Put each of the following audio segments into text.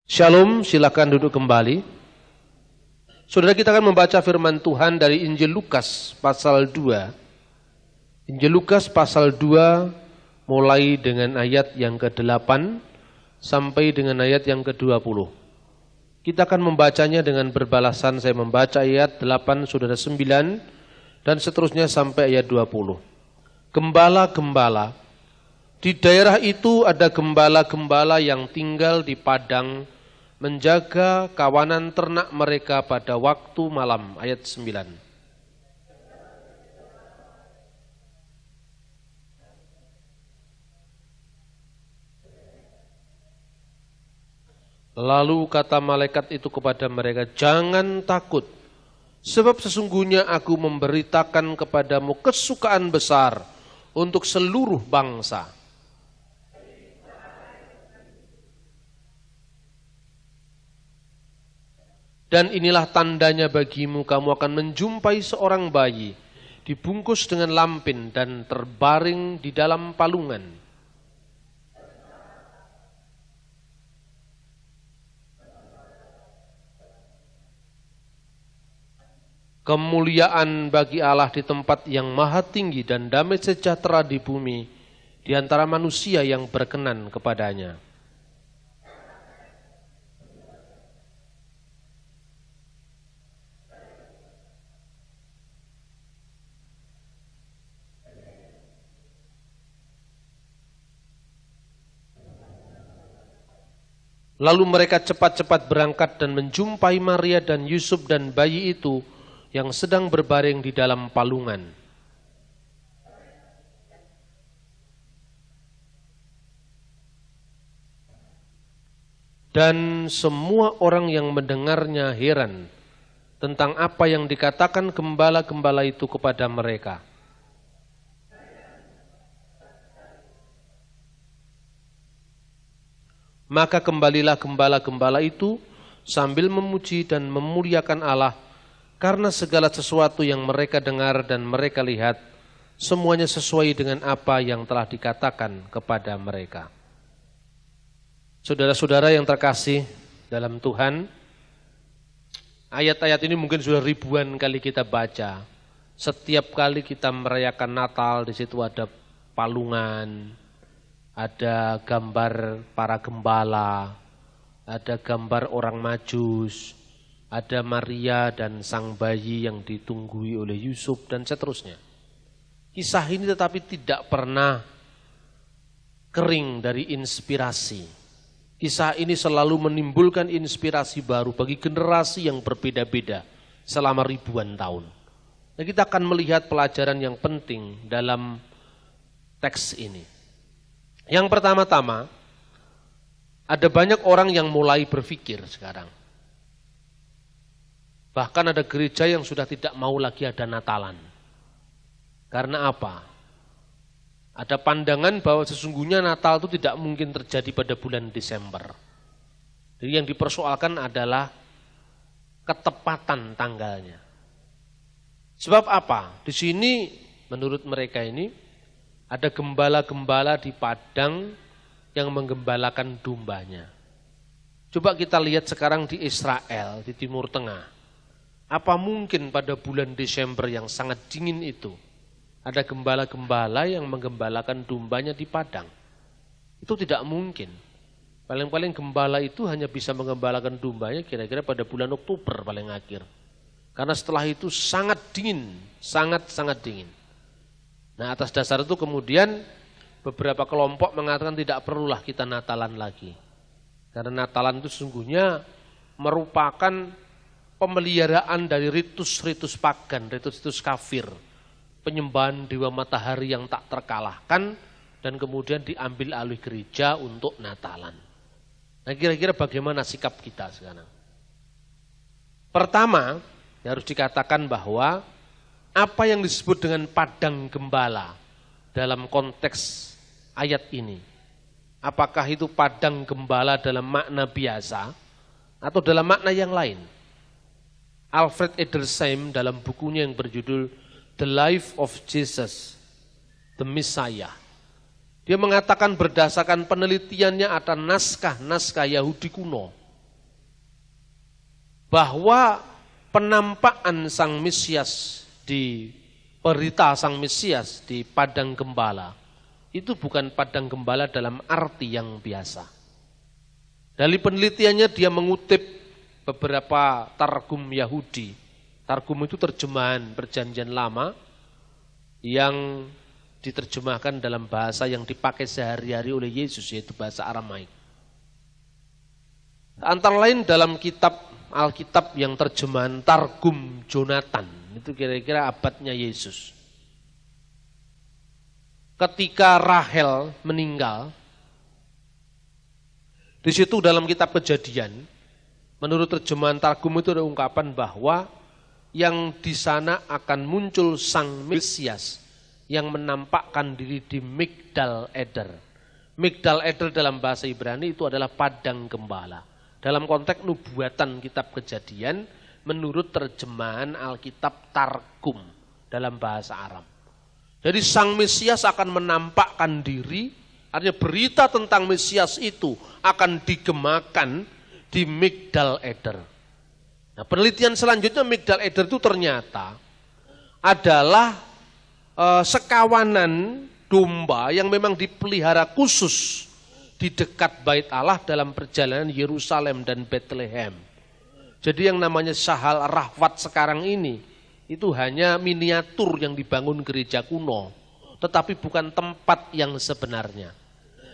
Shalom, silakan duduk kembali. Saudara, kita akan membaca firman Tuhan dari Injil Lukas pasal 2. Injil Lukas pasal 2 mulai dengan ayat yang ke-8 sampai dengan ayat yang ke-20. Kita akan membacanya dengan berbalasan. Saya membaca ayat 8, saudara 9, dan seterusnya sampai ayat 20. Gembala-gembala. Di daerah itu ada gembala-gembala yang tinggal di padang, menjaga kawanan ternak mereka pada waktu malam. Ayat 9. Lalu kata malaikat itu kepada mereka, "Jangan takut, sebab sesungguhnya aku memberitakan kepadamu kesukaan besar untuk seluruh bangsa. Dan inilah tandanya bagimu, kamu akan menjumpai seorang bayi, dibungkus dengan lampin dan terbaring di dalam palungan." Kemuliaan bagi Allah di tempat yang maha tinggi dan damai sejahtera di bumi di antara manusia yang berkenan kepadanya. Lalu mereka cepat-cepat berangkat dan menjumpai Maria dan Yusuf dan bayi itu yang sedang berbaring di dalam palungan. Dan semua orang yang mendengarnya heran tentang apa yang dikatakan gembala-gembala itu kepada mereka. Maka kembalilah gembala-gembala itu sambil memuji dan memuliakan Allah karena segala sesuatu yang mereka dengar dan mereka lihat, semuanya sesuai dengan apa yang telah dikatakan kepada mereka. Saudara-saudara yang terkasih dalam Tuhan, ayat-ayat ini mungkin sudah ribuan kali kita baca. Setiap kali kita merayakan Natal, di situ ada palungan, ada gambar para gembala, ada gambar orang Majus, ada Maria dan sang bayi yang ditunggui oleh Yusuf dan seterusnya. Kisah ini tetapi tidak pernah kering dari inspirasi. Kisah ini selalu menimbulkan inspirasi baru bagi generasi yang berbeda-beda selama ribuan tahun. Nah, kita akan melihat pelajaran yang penting dalam teks ini. Yang pertama-tama, ada banyak orang yang mulai berpikir sekarang. Bahkan ada gereja yang sudah tidak mau lagi ada Natalan. Karena apa? Ada pandangan bahwa sesungguhnya Natal itu tidak mungkin terjadi pada bulan Desember. Jadi yang dipersoalkan adalah ketepatan tanggalnya. Sebab apa? Di sini menurut mereka ini, ada gembala-gembala di padang yang menggembalakan dombanya. Coba kita lihat sekarang di Israel, di Timur Tengah. Apa mungkin pada bulan Desember yang sangat dingin itu, ada gembala-gembala yang menggembalakan dombanya di padang? Itu tidak mungkin. Paling-paling gembala itu hanya bisa menggembalakan dombanya kira-kira pada bulan Oktober paling akhir. Karena setelah itu sangat dingin, sangat-sangat dingin. Nah, atas dasar itu kemudian beberapa kelompok mengatakan tidak perlulah kita Natalan lagi. Karena Natalan itu sesungguhnya merupakan pemeliharaan dari ritus-ritus pagan, ritus-ritus kafir. Penyembahan dewa matahari yang tak terkalahkan dan kemudian diambil alih gereja untuk Natalan. Nah, kira-kira bagaimana sikap kita sekarang? Pertama, harus dikatakan bahwa apa yang disebut dengan padang gembala dalam konteks ayat ini? Apakah itu padang gembala dalam makna biasa atau dalam makna yang lain? Alfred Edersheim dalam bukunya yang berjudul The Life of Jesus, the Messiah, dia mengatakan berdasarkan penelitiannya ada naskah-naskah Yahudi kuno bahwa penampakan Sang Mesias di berita Sang Mesias di padang gembala itu bukan padang gembala dalam arti yang biasa. Dari penelitiannya dia mengutip beberapa targum Yahudi. Targum itu terjemahan Perjanjian Lama yang diterjemahkan dalam bahasa yang dipakai sehari-hari oleh Yesus, yaitu bahasa Aramaik. Antara lain dalam kitab Alkitab yang terjemahan Targum Jonathan, itu kira-kira abadnya Yesus. Ketika Rahel meninggal, di situ dalam kitab Kejadian, menurut terjemahan Targum itu ada ungkapan bahwa yang di sana akan muncul Sang Mesias yang menampakkan diri di Migdal Eder. Migdal Eder dalam bahasa Ibrani itu adalah padang gembala. Dalam konteks nubuatan kitab Kejadian, menurut terjemahan Alkitab Targum dalam bahasa Aram. Jadi Sang Mesias akan menampakkan diri, artinya berita tentang Mesias itu akan digemakan di Migdal Eder. Nah, penelitian selanjutnya Migdal Eder itu ternyata adalah sekawanan domba yang memang dipelihara khusus di dekat Bait Allah dalam perjalanan Yerusalem dan Bethlehem. Jadi yang namanya Shahal Rahwat sekarang ini itu hanya miniatur yang dibangun gereja kuno, tetapi bukan tempat yang sebenarnya.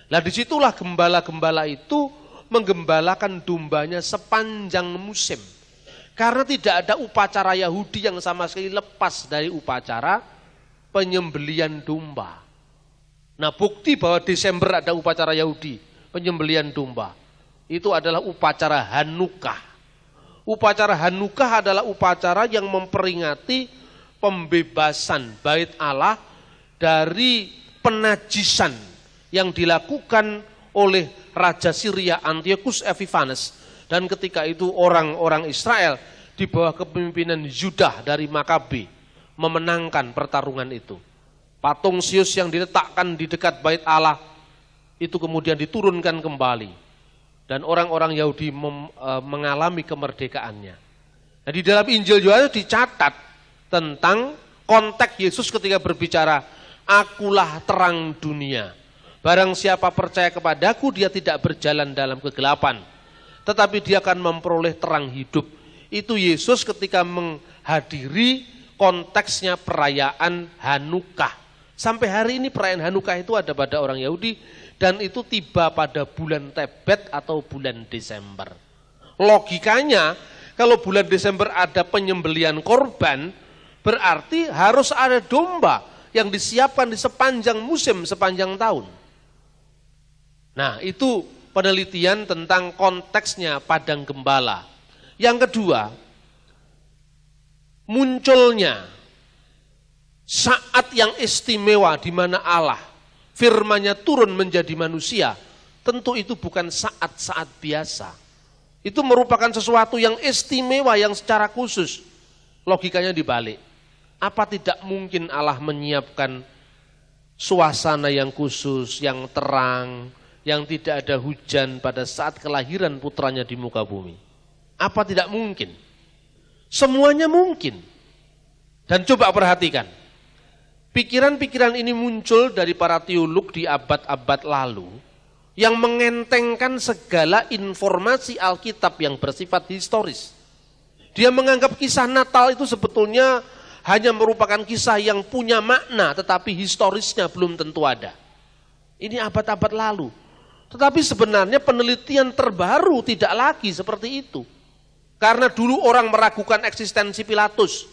Nah, disitulah gembala-gembala itu menggembalakan dombanya sepanjang musim. Karena tidak ada upacara Yahudi yang sama sekali lepas dari upacara penyembelian domba. Nah, bukti bahwa Desember ada upacara Yahudi, penyembelian domba, itu adalah upacara Hanukah. Upacara Hanukah adalah upacara yang memperingati pembebasan Bait Allah dari penajisan yang dilakukan oleh Raja Syria Antiochus Epiphanes. Dan ketika itu orang-orang Israel di bawah kepemimpinan Yudah dari Makabe memenangkan pertarungan itu. Patung Zeus yang diletakkan di dekat Bait Allah itu kemudian diturunkan kembali. Dan orang-orang Yahudi mengalami kemerdekaannya. Nah, di dalam Injil Yohanes dicatat tentang konteks Yesus ketika berbicara, "Akulah terang dunia. Barang siapa percaya kepadaku, dia tidak berjalan dalam kegelapan, tetapi dia akan memperoleh terang hidup." Itu Yesus ketika menghadiri konteksnya perayaan Hanukah. Sampai hari ini perayaan Hanukah itu ada pada orang Yahudi dan itu tiba pada bulan Tebet atau bulan Desember. Logikanya kalau bulan Desember ada penyembelian korban, berarti harus ada domba yang disiapkan di sepanjang musim, sepanjang tahun. Nah, itu penelitian tentang konteksnya padang gembala. Yang kedua, munculnya saat yang istimewa di mana Allah firman-Nya turun menjadi manusia, tentu itu bukan saat-saat biasa. Itu merupakan sesuatu yang istimewa yang secara khusus. Logikanya dibalik. Apa tidak mungkin Allah menyiapkan suasana yang khusus, yang terang, yang tidak ada hujan pada saat kelahiran putranya di muka bumi? Apa tidak mungkin? Semuanya mungkin. Dan coba perhatikan. Pikiran-pikiran ini muncul dari para teolog di abad-abad lalu yang mengentengkan segala informasi Alkitab yang bersifat historis. Dia menganggap kisah Natal itu sebetulnya hanya merupakan kisah yang punya makna tetapi historisnya belum tentu ada. Ini abad-abad lalu. Tetapi sebenarnya penelitian terbaru tidak lagi seperti itu. Karena dulu orang meragukan eksistensi Pilatus.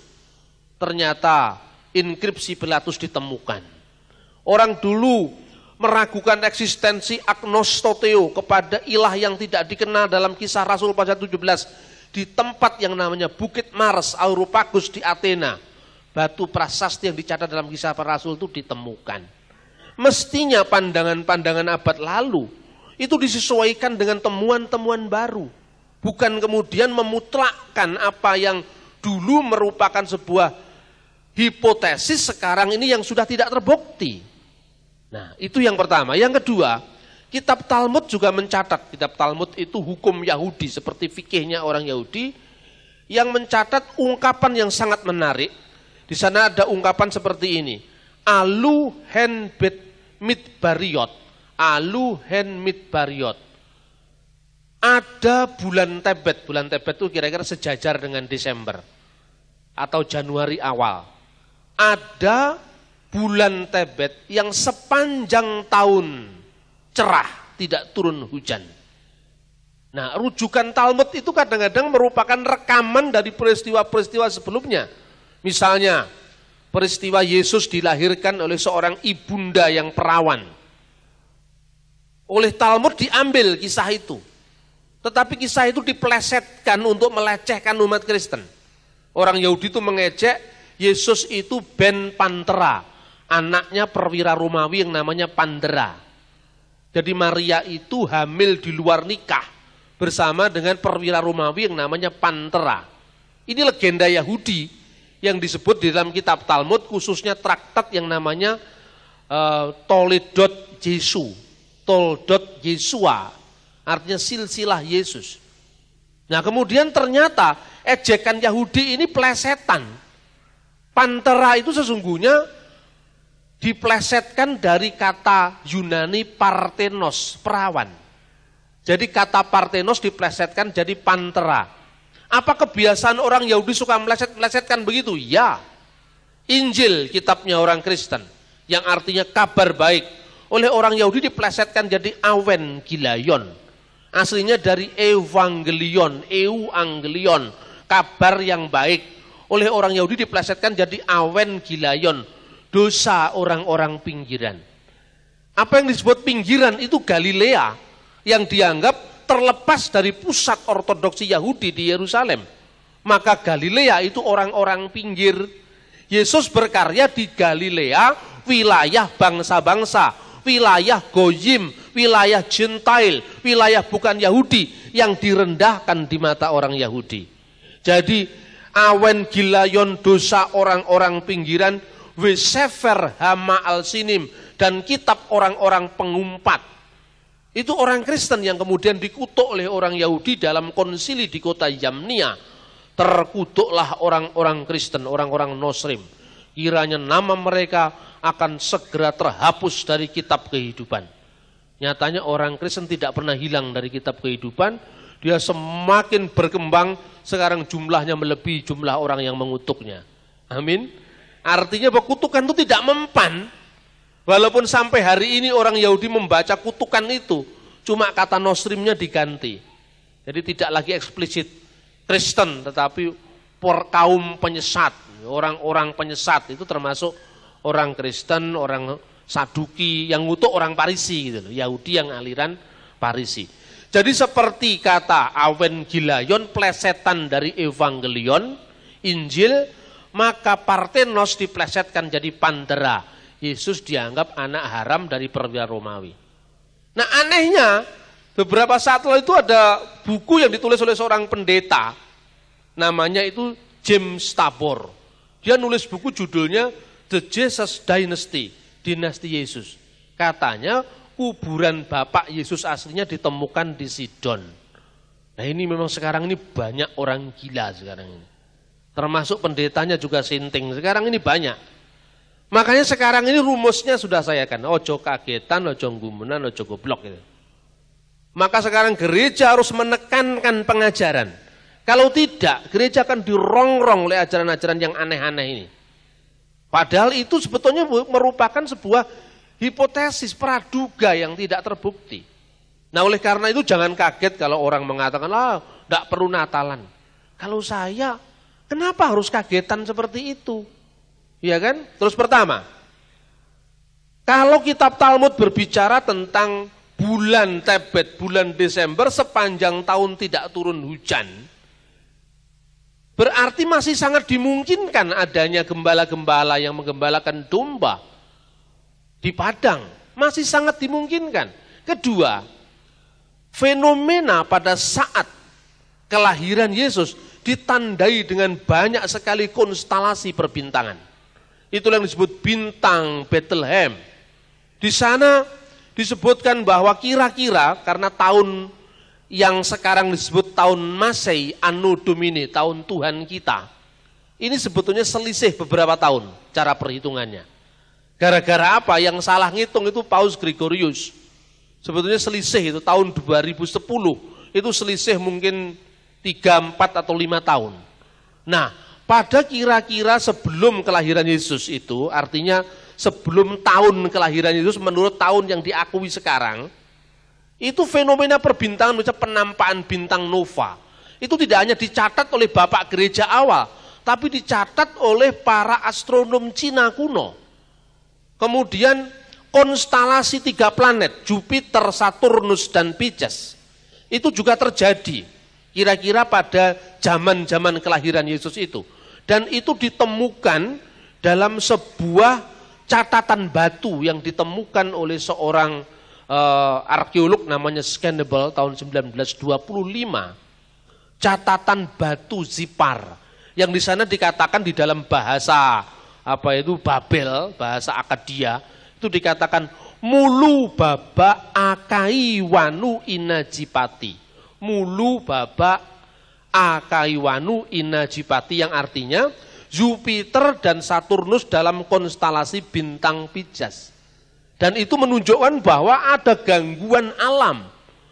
Ternyata inskripsi Pilatus ditemukan. Orang dulu meragukan eksistensi agnostoteo kepada ilah yang tidak dikenal dalam Kisah Rasul pasal 17 di tempat yang namanya Bukit Mars Areopagus di Athena. Batu prasasti yang dicatat dalam Kisah Para Rasul itu ditemukan. Mestinya pandangan-pandangan abad lalu itu disesuaikan dengan temuan-temuan baru. Bukan kemudian memutlakkan apa yang dulu merupakan sebuah hipotesis sekarang ini yang sudah tidak terbukti. Nah, itu yang pertama. Yang kedua, kitab Talmud juga mencatat. Kitab Talmud itu hukum Yahudi, seperti fikihnya orang Yahudi. yang mencatat ungkapan yang sangat menarik. Di sana ada ungkapan seperti ini. Alu hen bet midbariot. Alu hen midbariot. Ada bulan Tebet. Bulan Tebet itu kira-kira sejajar dengan Desember atau Januari awal. Ada bulan Tebet yang sepanjang tahun cerah, tidak turun hujan. Nah, rujukan Talmud itu kadang-kadang merupakan rekaman dari peristiwa-peristiwa sebelumnya. Misalnya, peristiwa Yesus dilahirkan oleh seorang ibunda yang perawan. Oleh Talmud diambil kisah itu. Tetapi kisah itu dipelesetkan untuk melecehkan umat Kristen. Orang Yahudi itu mengejek Yesus itu ben Pantera, anaknya perwira Romawi yang namanya Pandera. Jadi Maria itu hamil di luar nikah bersama dengan perwira Romawi yang namanya Pantera. Ini legenda Yahudi yang disebut di dalam kitab Talmud, khususnya traktat yang namanya Toledot Jesu, Toldot Yesua. Artinya silsilah Yesus. Nah kemudian ternyata ejekan Yahudi ini plesetan. Pantera itu sesungguhnya diplesetkan dari kata Yunani parthenos, perawan. Jadi kata parthenos diplesetkan jadi pantera. Apa kebiasaan orang Yahudi suka meleset-melesetkan begitu? Ya. Injil kitabnya orang Kristen yang artinya kabar baik. Oleh orang Yahudi diplesetkan jadi evangelion. Aslinya dari evangelion, euangelion, kabar yang baik. Oleh orang Yahudi diplesetkan jadi evangelion, dosa orang-orang pinggiran. Apa yang disebut pinggiran itu Galilea, yang dianggap terlepas dari pusat ortodoksi Yahudi di Yerusalem. Maka Galilea itu orang-orang pinggir. Yesus berkarya di Galilea, wilayah bangsa-bangsa, wilayah Goyim, wilayah Gentile, wilayah bukan Yahudi yang direndahkan di mata orang Yahudi. Jadi evangelion dosa orang-orang pinggiran, Wesefer Hama Al-Sinim, dan kitab orang-orang pengumpat. Itu orang Kristen yang kemudian dikutuk oleh orang Yahudi dalam konsili di kota Yamnia. Terkutuklah orang-orang Kristen, orang-orang Nosrim. Kiranya nama mereka akan segera terhapus dari kitab kehidupan. Nyatanya orang Kristen tidak pernah hilang dari kitab kehidupan. Dia semakin berkembang, sekarang jumlahnya melebihi jumlah orang yang mengutuknya. Amin. Artinya bahwa kutukan itu tidak mempan. Walaupun sampai hari ini orang Yahudi membaca kutukan itu, cuma kata Nosrimnya diganti. Jadi tidak lagi eksplisit Kristen, tetapi kaum penyesat. Orang-orang penyesat itu termasuk orang Kristen, orang Saduki, yang ngutuk orang Parisi gitu loh. Yahudi yang aliran Parisi. Jadi seperti kata evangelion, plesetan dari evangelion, Injil, maka parthenos diplesetkan jadi Pantera. Yesus dianggap anak haram dari perwira Romawi. Nah anehnya, beberapa saat lalu itu ada buku yang ditulis oleh seorang pendeta, namanya itu James Tabor. Dia nulis buku judulnya The Jesus Dynasty, dinasti Yesus. Katanya kuburan Bapak Yesus aslinya ditemukan di Sidon. Nah ini memang sekarang ini banyak orang gila sekarang ini. Termasuk pendetanya juga sinting, sekarang ini banyak. Makanya sekarang ini rumusnya sudah saya kan, ojo kagetan, ojo gumunan, ojo goblok gitu. Maka sekarang gereja harus menekankan pengajaran. Kalau tidak, gereja akan dirongrong oleh ajaran-ajaran yang aneh-aneh ini. Padahal itu sebetulnya merupakan sebuah hipotesis praduga yang tidak terbukti. Nah oleh karena itu jangan kaget kalau orang mengatakan, tidak perlu Natalan. Kalau saya, kenapa harus kagetan seperti itu? Ya kan? Terus pertama, kalau kitab Talmud berbicara tentang bulan Tebet, bulan Desember sepanjang tahun tidak turun hujan, berarti masih sangat dimungkinkan adanya gembala-gembala yang menggembalakan domba di padang. Masih sangat dimungkinkan. Kedua, fenomena pada saat kelahiran Yesus ditandai dengan banyak sekali konstelasi perbintangan. Itulah yang disebut bintang Bethlehem. Di sana disebutkan bahwa kira-kira karena tahun yang sekarang disebut tahun Masehi, Anno Domini, tahun Tuhan kita, ini sebetulnya selisih beberapa tahun cara perhitungannya. Gara-gara apa? Yang salah ngitung itu Paus Gregorius. Sebetulnya selisih itu tahun 2010, itu selisih mungkin 3, 4 atau 5 tahun. Nah, pada kira-kira sebelum kelahiran Yesus itu, artinya sebelum tahun kelahiran Yesus menurut tahun yang diakui sekarang, itu fenomena perbintangan, misalnya penampakan bintang nova, itu tidak hanya dicatat oleh Bapak Gereja awal, tapi dicatat oleh para astronom Cina kuno. Kemudian konstelasi 3 planet, Jupiter, Saturnus, dan Pisces, itu juga terjadi kira-kira pada zaman-zaman kelahiran Yesus itu. Dan itu ditemukan dalam sebuah catatan batu yang ditemukan oleh seorang arkeolog namanya Scannable tahun 1925. Catatan batu Zipar yang di sana dikatakan di dalam bahasa Babel, bahasa Akadia, itu dikatakan mulu baba akaiwanu inajipati. Mulu baba akaiwanu inajipati, yang artinya Jupiter dan Saturnus dalam konstelasi bintang Pisces. Dan itu menunjukkan bahwa ada gangguan alam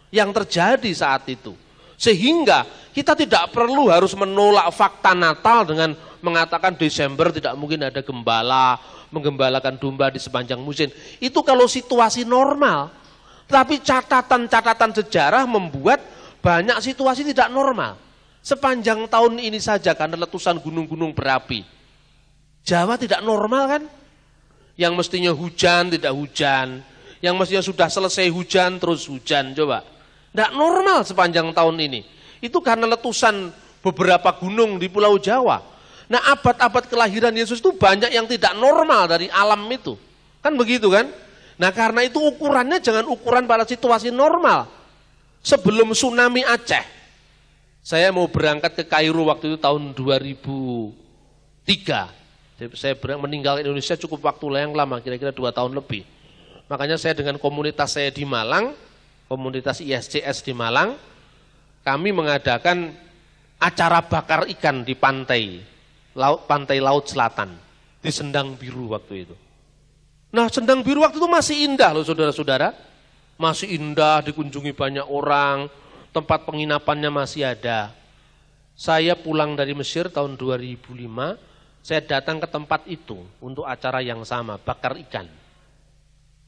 yang terjadi saat itu. Sehingga kita tidak perlu harus menolak fakta Natal dengan mengatakan Desember tidak mungkin ada gembala, menggembalakan domba di sepanjang musim. Itu kalau situasi normal. Tapi catatan-catatan sejarah membuat banyak situasi tidak normal. Sepanjang tahun ini saja karena letusan gunung-gunung berapi. Jawa tidak normal kan? Yang mestinya hujan tidak hujan. Yang mestinya sudah selesai hujan terus hujan. Coba. Tidak normal sepanjang tahun ini. Itu karena letusan beberapa gunung di Pulau Jawa. Nah, abad-abad kelahiran Yesus itu banyak yang tidak normal dari alam itu. Kan begitu kan? Nah, karena itu ukurannya jangan ukuran pada situasi normal. Sebelum tsunami Aceh, saya mau berangkat ke Kairo waktu itu tahun 2003. Saya meninggal Indonesia cukup waktu yang lama, kira-kira 2 tahun lebih. Makanya saya dengan komunitas saya di Malang, komunitas ISCS di Malang, kami mengadakan acara bakar ikan di pantai Laut Selatan, di Sendang Biru waktu itu. Nah, Sendang Biru waktu itu masih indah loh saudara-saudara. Masih indah, dikunjungi banyak orang, tempat penginapannya masih ada. Saya pulang dari Mesir tahun 2005, saya datang ke tempat itu untuk acara yang sama, bakar ikan.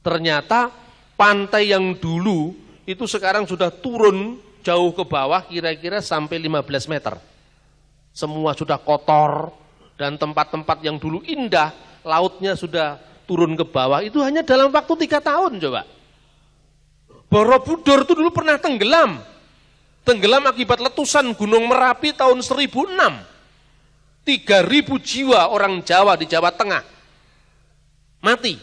Ternyata pantai yang dulu itu sekarang sudah turun jauh ke bawah, kira-kira sampai 15 meter. Semua sudah kotor, dan tempat-tempat yang dulu indah, lautnya sudah turun ke bawah, itu hanya dalam waktu 3 tahun coba. Borobudur itu dulu pernah tenggelam. Tenggelam akibat letusan Gunung Merapi tahun 1006. 3.000 jiwa orang Jawa di Jawa Tengah mati.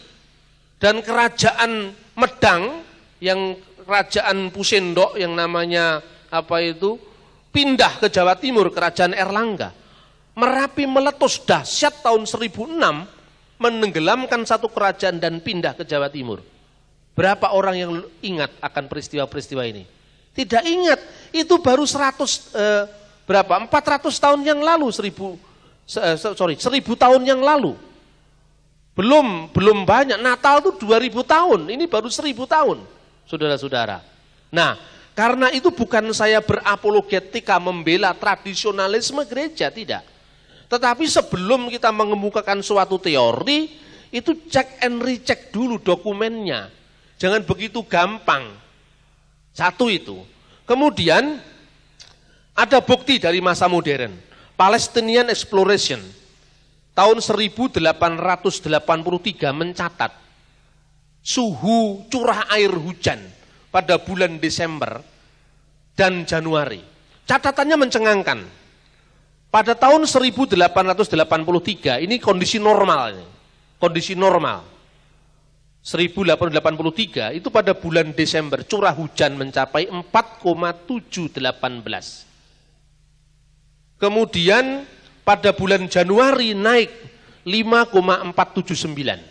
Dan kerajaan Medang, yang kerajaan Pusendok yang namanya pindah ke Jawa Timur, kerajaan Erlangga. Merapi meletus dahsyat tahun 1006, menenggelamkan satu kerajaan dan pindah ke Jawa Timur. Berapa orang yang ingat akan peristiwa-peristiwa ini? Tidak ingat, itu baru 400 tahun yang lalu, 1000 tahun yang lalu. Belum banyak, Natal itu 2000 tahun, ini baru 1000 tahun, saudara-saudara. Nah, karena itu bukan saya berapologetika membela tradisionalisme gereja, tidak. Tetapi sebelum kita mengemukakan suatu teori, itu cek and recheck dulu dokumennya. Jangan begitu gampang. Satu itu. Kemudian ada bukti dari masa modern. Palestinian Exploration tahun 1883 mencatat suhu curah air hujan pada bulan Desember dan Januari. Catatannya mencengangkan. Pada tahun 1883, ini kondisi normal. Kondisi normal. 1883 itu pada bulan Desember curah hujan mencapai 4,718. Kemudian pada bulan Januari naik 5,479.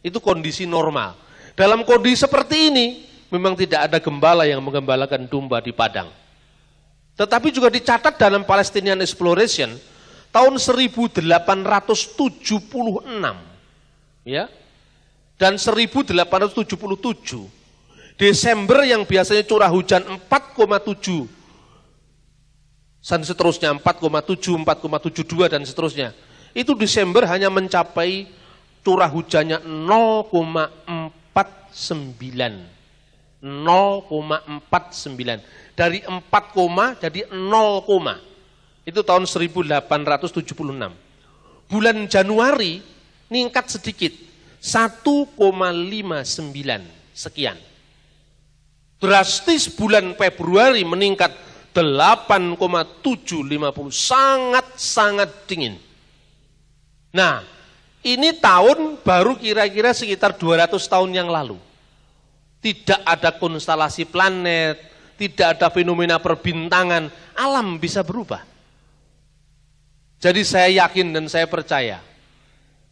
Itu kondisi normal. Dalam kondisi seperti ini, Memang tidak ada gembala yang menggembalakan domba di padang. Tetapi juga dicatat dalam Palestinian Exploration tahun 1876 ya. Dan 1877 Desember yang biasanya curah hujan 4,7 dan seterusnya 4,7, 4,72 dan seterusnya. Itu Desember hanya mencapai curah hujannya 0,49. 0,49 dari 4, jadi 0, itu tahun 1876. Bulan Januari meningkat sedikit 1,59 sekian. Drastis bulan Februari meningkat 8,750, sangat dingin. Nah, ini tahun baru kira-kira sekitar 200 tahun yang lalu. Tidak ada konstelasi planet, tidak ada fenomena perbintangan, alam bisa berubah. Jadi saya yakin dan saya percaya,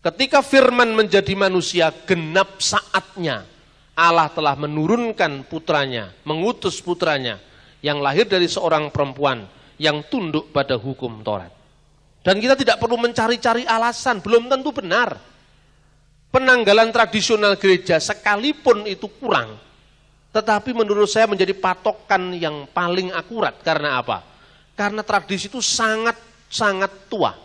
ketika firman menjadi manusia, genap saatnya Allah telah menurunkan putranya, mengutus putranya, yang lahir dari seorang perempuan yang tunduk pada hukum Taurat. Dan kita tidak perlu mencari-cari alasan, belum tentu benar. Penanggalan tradisional gereja sekalipun itu kurang, tetapi menurut saya menjadi patokan yang paling akurat. Karena apa? Karena tradisi itu sangat tua.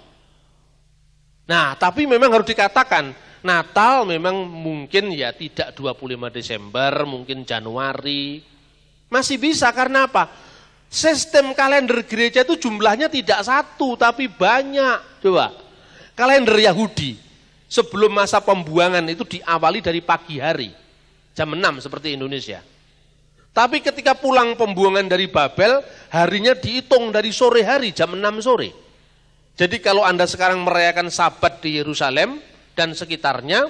Nah, tapi memang harus dikatakan, Natal memang mungkin ya tidak 25 Desember, mungkin Januari. Masih bisa, karena apa? Sistem kalender gereja itu jumlahnya tidak satu, tapi banyak. Coba, kalender Yahudi sebelum masa pembuangan itu diawali dari pagi hari, jam 6 seperti Indonesia. Tapi ketika pulang pembuangan dari Babel, harinya dihitung dari sore hari, jam 6 sore. Jadi kalau Anda sekarang merayakan Sabat di Yerusalem dan sekitarnya,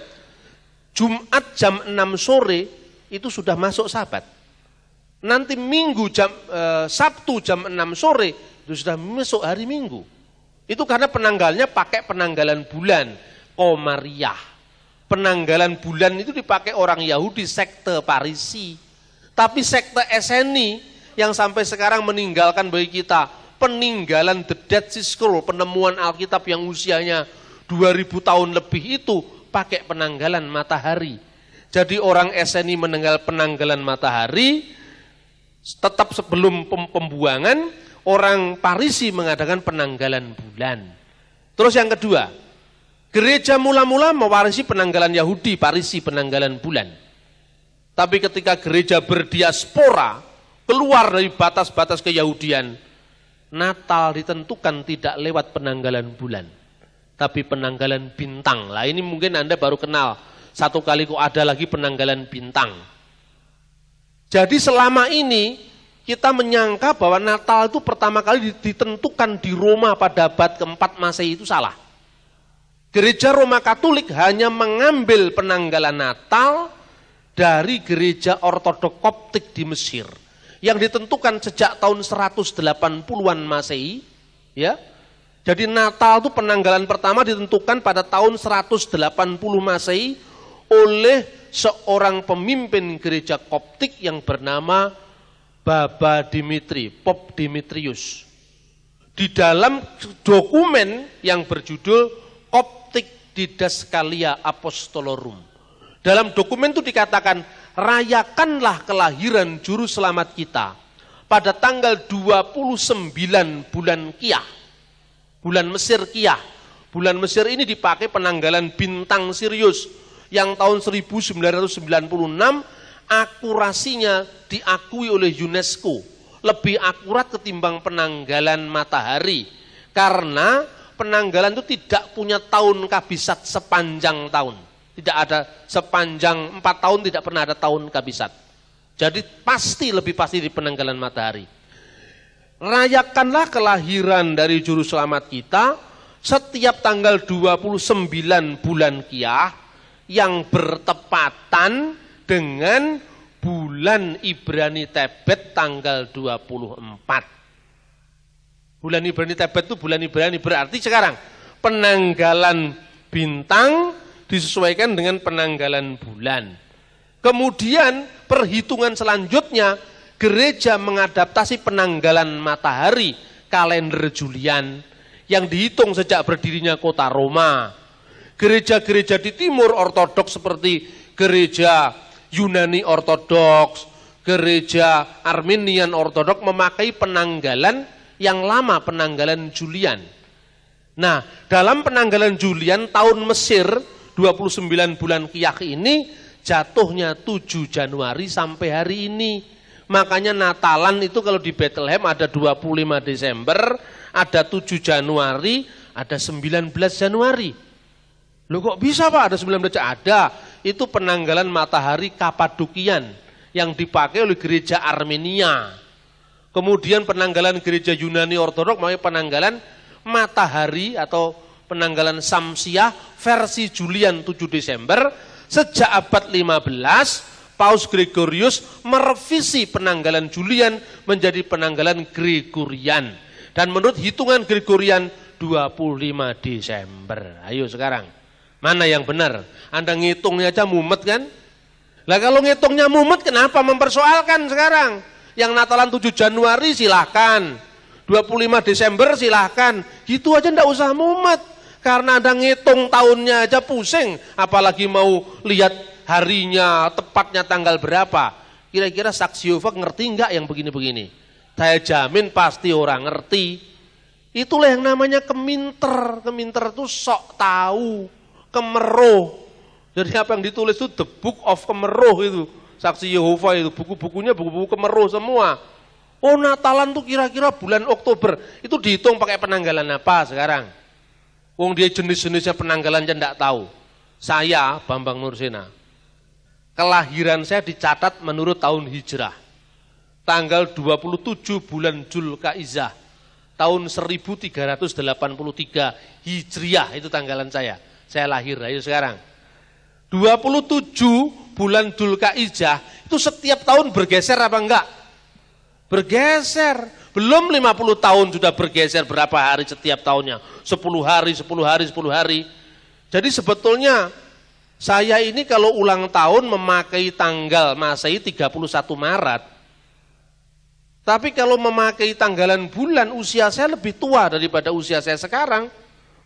Jumat jam 6 sore itu sudah masuk Sabat. Nanti Minggu Sabtu jam 6 sore itu sudah masuk hari Minggu. Itu karena penanggalnya pakai penanggalan bulan, Komariah. Penanggalan bulan itu dipakai orang Yahudi, sekte Parisi. Tapi sekte Eseni yang sampai sekarang meninggalkan bagi kita peninggalan The Dead Sea Scroll, penemuan Alkitab yang usianya 2000 tahun lebih itu pakai penanggalan matahari. Jadi orang Eseni meninggal penanggalan matahari, tetap sebelum pembuangan, orang Parisi mengadakan penanggalan bulan. Terus yang kedua, gereja mula-mula mewarisi penanggalan Yahudi, Parisi penanggalan bulan. Tapi ketika gereja berdiaspora, keluar dari batas-batas keyahudian, Natal ditentukan tidak lewat penanggalan bulan, tapi penanggalan bintang. Lah ini mungkin Anda baru kenal, satu kali kok ada lagi penanggalan bintang. Jadi selama ini kita menyangka bahwa Natal itu pertama kali ditentukan di Roma pada abad ke-4 Masehi, itu salah. Gereja Roma Katolik hanya mengambil penanggalan Natal dari gereja Ortodok Koptik di Mesir yang ditentukan sejak tahun 180-an Masehi, ya. Jadi Natal itu penanggalan pertama ditentukan pada tahun 180 Masehi oleh seorang pemimpin gereja Koptik yang bernama Baba Dimitri, Pop Dimitrius. Di dalam dokumen yang berjudul Koptik Didaskalia Apostolorum. Dalam dokumen itu dikatakan, rayakanlah kelahiran juru selamat kita pada tanggal 29 bulan Kiyah. Bulan Mesir Kiyah. Bulan Mesir ini dipakai penanggalan bintang Sirius yang tahun 1996 akurasinya diakui oleh UNESCO. Lebih akurat ketimbang penanggalan matahari. Karena penanggalan itu tidak punya tahun kabisat sepanjang tahun. Tidak ada sepanjang 4 tahun, tidak pernah ada tahun kabisat. Jadi lebih pasti di penanggalan matahari. Rayakanlah kelahiran dari juru selamat kita setiap tanggal 29 bulan Kiyah yang bertepatan dengan bulan Ibrani Tebet tanggal 24. Bulan Ibrani Tebet itu bulan Ibrani, berarti sekarang penanggalan bintang disesuaikan dengan penanggalan bulan. Kemudian perhitungan selanjutnya, gereja mengadaptasi penanggalan matahari kalender Julian yang dihitung sejak berdirinya kota Roma. Gereja-gereja di timur ortodoks seperti gereja Yunani ortodoks, gereja Armenian ortodoks memakai penanggalan yang lama, penanggalan Julian. Nah, dalam penanggalan Julian tahun Mesir 29 bulan Kiyah ini jatuhnya 7 Januari sampai hari ini. Makanya Natalan itu kalau di Bethlehem ada 25 Desember, ada 7 Januari, ada 19 Januari. Loh kok bisa Pak ada 19? Ada, itu penanggalan matahari Kapadokian yang dipakai oleh gereja Armenia. Kemudian penanggalan gereja Yunani Ortodok namanya penanggalan matahari atau penanggalan Samsiah versi Julian 7 Desember. Sejak abad 15, Paus Gregorius merevisi penanggalan Julian menjadi penanggalan Gregorian. Dan menurut hitungan Gregorian 25 Desember. Ayo sekarang. Mana yang benar? Anda ngitungnya aja mumet kan? Lah kalau ngitungnya mumet kenapa mempersoalkan sekarang? Yang Natalan 7 Januari silahkan, 25 Desember silahkan, gitu aja ndak usah mumet. Karena Anda ngitung tahunnya aja pusing, apalagi mau lihat harinya, tepatnya tanggal berapa. Kira-kira saksi Yehova ngerti enggak yang begini-begini? Saya jamin pasti orang ngerti. Itulah yang namanya keminter. Keminter itu sok tahu. Kemeroh. Jadi apa yang ditulis itu The Book of Kemeroh itu. Saksi Yehova itu, buku-bukunya buku-buku kemeroh semua. Oh Natalan tuh kira-kira bulan Oktober. Itu dihitung pakai penanggalan apa sekarang? Wong dia jenis-jenisnya penanggalannya enggak tahu. Saya, Bambang Nursena, kelahiran saya dicatat menurut tahun hijrah. Tanggal 27 bulan Zulkaizah. Tahun 1383 Hijriah itu tanggalan saya. Saya lahir, ayo sekarang. 27 bulan Dzulkaijah itu setiap tahun bergeser apa enggak? Bergeser. Belum 50 tahun sudah bergeser berapa hari setiap tahunnya? 10 hari, 10 hari, 10 hari. Jadi sebetulnya saya ini kalau ulang tahun memakai tanggal Masehi 31 Maret. Tapi kalau memakai tanggalan bulan usia saya lebih tua daripada usia saya sekarang.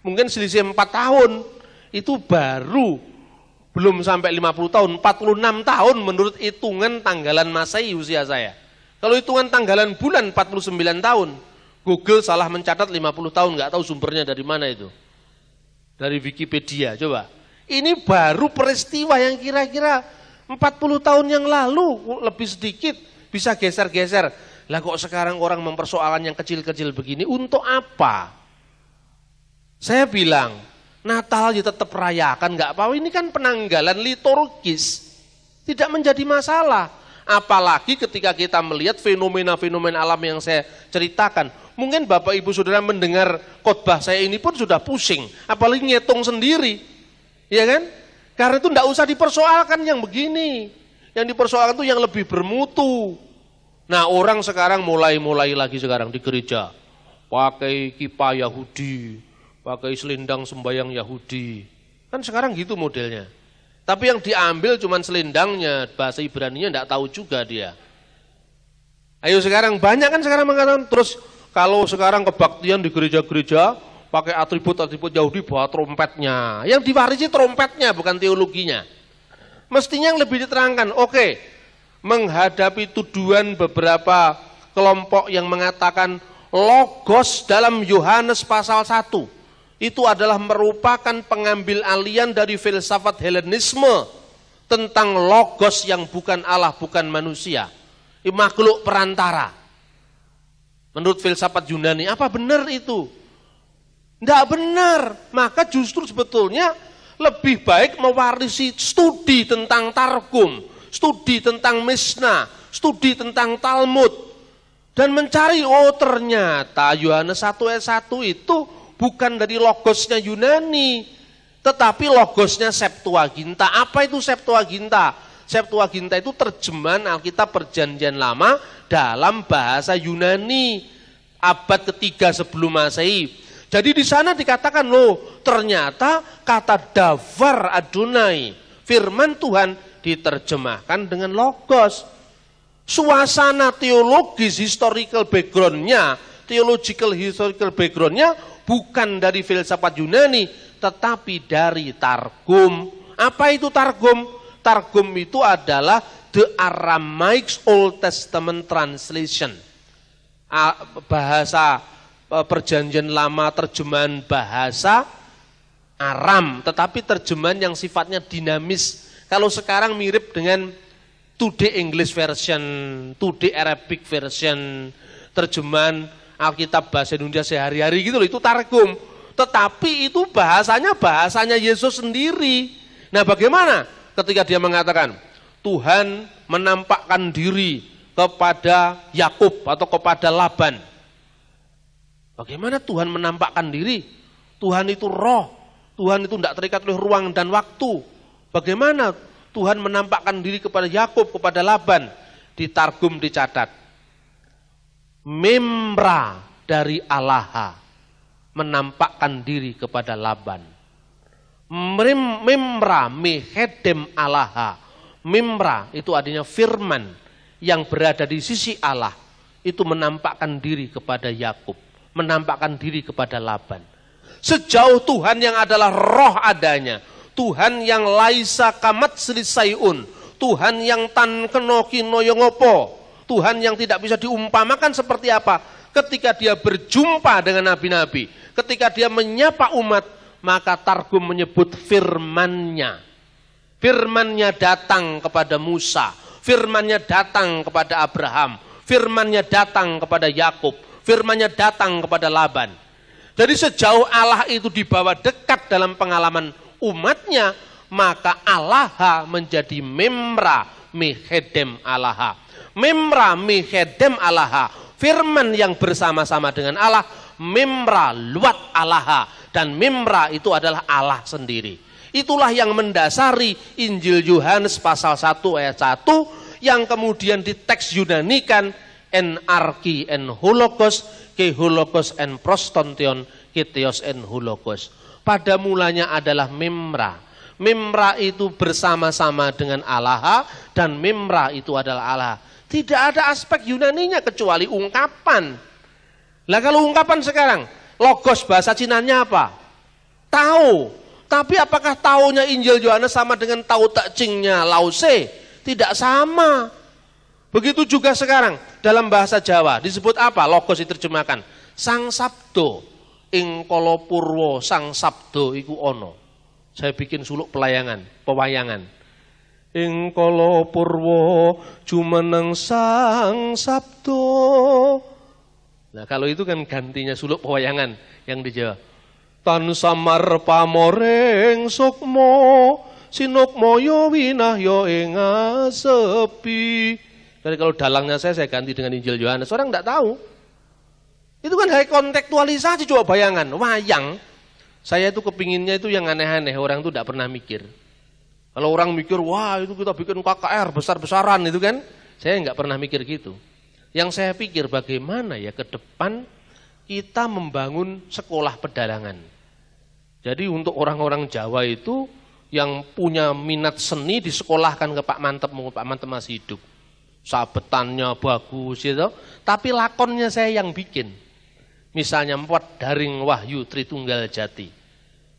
Mungkin selisih 4 tahun. Itu baru belum sampai 50 tahun, 46 tahun menurut hitungan tanggalan Masehi usia saya. Kalau hitungan tanggalan bulan 49 tahun, Google salah mencatat 50 tahun, nggak tahu sumbernya dari mana itu. Dari Wikipedia, coba. Ini baru peristiwa yang kira-kira 40 tahun yang lalu, lebih sedikit, bisa geser-geser. Lah kok sekarang orang mempersoalan yang kecil-kecil begini, untuk apa? Saya bilang, Natal ya tetap rayakan, nggak apa-apa. Ini kan penanggalan liturgis, tidak menjadi masalah. Apalagi ketika kita melihat fenomena-fenomena alam yang saya ceritakan. Mungkin Bapak Ibu Saudara mendengar khotbah saya ini pun sudah pusing, apalagi ngitung sendiri, ya kan? Karena itu nggak usah dipersoalkan yang begini. Yang dipersoalkan itu yang lebih bermutu. Nah orang sekarang mulai lagi sekarang di gereja pakai kippah Yahudi, pakai selendang sembayang Yahudi. Kan sekarang gitu modelnya. Tapi yang diambil cuma selendangnya, bahasa Ibraninya enggak tahu juga dia. Ayo sekarang banyak kan sekarang mengatakan, terus kalau sekarang kebaktian di gereja-gereja pakai atribut-atribut Yahudi bawa trompetnya. Yang diwarisi trompetnya bukan teologinya. Mestinya yang lebih diterangkan. Oke, menghadapi tuduhan beberapa kelompok yang mengatakan logos dalam Yohanes pasal 1 itu adalah merupakan pengambil alian dari filsafat Helenisme tentang logos yang bukan Allah, bukan manusia, makhluk perantara. Menurut filsafat Yunani, apa benar itu? Tidak benar. Maka justru sebetulnya lebih baik mewarisi studi tentang Targum, studi tentang Misna, studi tentang Talmud, dan mencari, oh ternyata Yohanes 1 ayat 1 itu bukan dari logosnya Yunani, tetapi logosnya Septuaginta. Apa itu Septuaginta? Septuaginta itu terjemahan Alkitab Perjanjian Lama dalam bahasa Yunani abad ketiga sebelum Masehi. Jadi di sana dikatakan, loh ternyata kata davar Adonai, firman Tuhan diterjemahkan dengan logos. Suasana teologis historical background-nya, theological historical background-nya bukan dari filsafat Yunani, tetapi dari Targum. Apa itu Targum? Targum itu adalah the Aramaic Old Testament translation. Bahasa perjanjian lama, terjemahan bahasa Aram, tetapi terjemahan yang sifatnya dinamis. Kalau sekarang mirip dengan Today English version, Today Arabic version, terjemahan Alkitab bahasa Indonesia sehari-hari gitu loh, itu Targum. Tetapi itu bahasanya Yesus sendiri. Nah, bagaimana ketika dia mengatakan Tuhan menampakkan diri kepada Yakub atau kepada Laban? Bagaimana Tuhan menampakkan diri? Tuhan itu roh, Tuhan itu tidak terikat oleh ruang dan waktu. Bagaimana Tuhan menampakkan diri kepada Yakub, kepada Laban? Di Targum dicatat, Memra dari Allah menampakkan diri kepada Laban. Memra mehedem Allah. Memra itu artinya firman yang berada di sisi Allah. Itu menampakkan diri kepada Yakub, menampakkan diri kepada Laban. Sejauh Tuhan yang adalah roh adanya, Tuhan yang laisa kamat selisaiun, Tuhan yang tan kenoki noyongopo, Tuhan yang tidak bisa diumpamakan seperti apa. Ketika dia berjumpa dengan nabi-nabi, ketika dia menyapa umat, maka Targum menyebut firman-Nya. Firman-Nya datang kepada Musa, firman-Nya datang kepada Abraham, firman-Nya datang kepada Yakub, firman-Nya datang kepada Laban. Jadi sejauh Allah itu dibawa dekat dalam pengalaman umatnya, maka Allah menjadi Memra mehedem Allah. Memra mehedem Allah, firman yang bersama-sama dengan Allah. Memra luat Allah, dan Memra itu adalah Allah sendiri. Itulah yang mendasari Injil Yohanes pasal 1 ayat 1 yang kemudian di teks Yunanikan en arki en hologos ke hologos en prostontion keteos en hologos. Pada mulanya adalah Memra. Memra itu bersama-sama dengan Allah, dan Memra itu adalah Allah. Tidak ada aspek Yunaninya kecuali ungkapan. Lah kalau ungkapan sekarang, logos bahasa Cinanya apa? Tahu. Tapi apakah taunya Injil Yohanes sama dengan tahu tak cingnya Lause? Tidak sama. Begitu juga sekarang dalam bahasa Jawa disebut apa? Logos diterjemahkan Sang Sabdo. Ing kala purwa Sang Sabdo iku ono. Saya bikin suluk pewayangan. Ing kala purwa jumeneng Sang Sabdo. Nah, kalau itu kan gantinya suluk pewayangan yang di Jawa. Tan samar pamoreng sukmo sinukmoyo winahyo ing sepi. Jadi kalau dalangnya saya ganti dengan Injil Yohanes, orang enggak tahu. Itu kan hanya kontekstualisasi, coba bayangan, wayang. Saya itu kepinginnya itu yang aneh-aneh, orang itu tidak pernah mikir. Kalau orang mikir, wah itu kita bikin KKR besar-besaran itu kan, saya nggak pernah mikir gitu. Yang saya pikir bagaimana ya ke depan kita membangun sekolah pedalangan. Jadi untuk orang-orang Jawa itu yang punya minat seni disekolahkan ke Pak Mantep, Pak Mantep masih hidup. Sabetannya bagus gitu, tapi lakonnya saya yang bikin. Misalnya 4 daring wahyu Tritunggal Jati.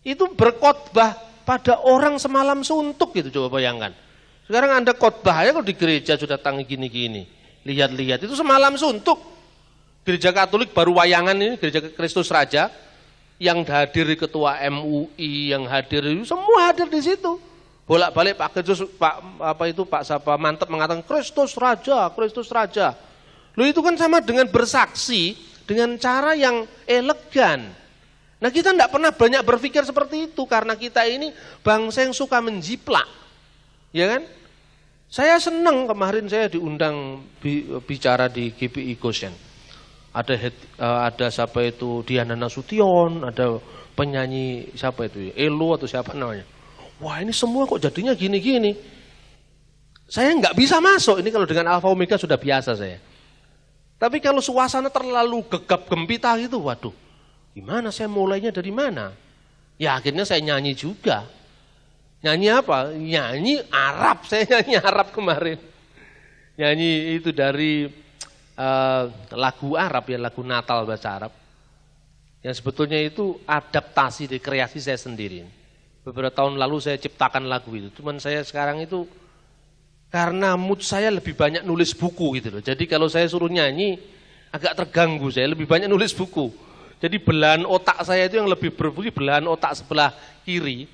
Itu berkhotbah pada orang semalam suntuk gitu, coba bayangkan. Sekarang Anda khotbah ya kalau di gereja sudah tangi gini-gini. Lihat-lihat itu semalam suntuk. Gereja Katolik baru wayangan ini, Gereja Kristus Raja yang hadir ketua MUI, yang hadir itu semua hadir di situ. Bolak-balik Pak Kristus Pak Mantep mengatakan Kristus Raja, Kristus Raja. Loh itu kan sama dengan bersaksi dengan cara yang elegan. Nah kita tidak pernah banyak berpikir seperti itu karena kita ini bangsa yang suka menjiplak, ya kan? Saya senang kemarin saya diundang bicara di GPI Goshen. Ada siapa itu Diana Nasution, ada penyanyi siapa itu Elo atau siapa namanya. Wah ini semua kok jadinya gini-gini. Saya nggak bisa masuk ini kalau dengan Alfa Omega sudah biasa saya. Tapi kalau suasana terlalu gegap gempita gitu, waduh, gimana saya mulainya dari mana? Ya akhirnya saya nyanyi juga. Nyanyi apa? Nyanyi Arab, saya nyanyi Arab kemarin. Nyanyi itu dari lagu Arab ya, lagu Natal bahasa Arab. Yang sebetulnya itu adaptasi dari kreasi saya sendiri. Beberapa tahun lalu saya ciptakan lagu itu. Cuman saya sekarang itu karena mood saya lebih banyak nulis buku gitu loh. Jadi kalau saya suruh nyanyi agak terganggu, saya lebih banyak nulis buku. Jadi belahan otak saya itu yang lebih berfungsi belahan otak sebelah kiri.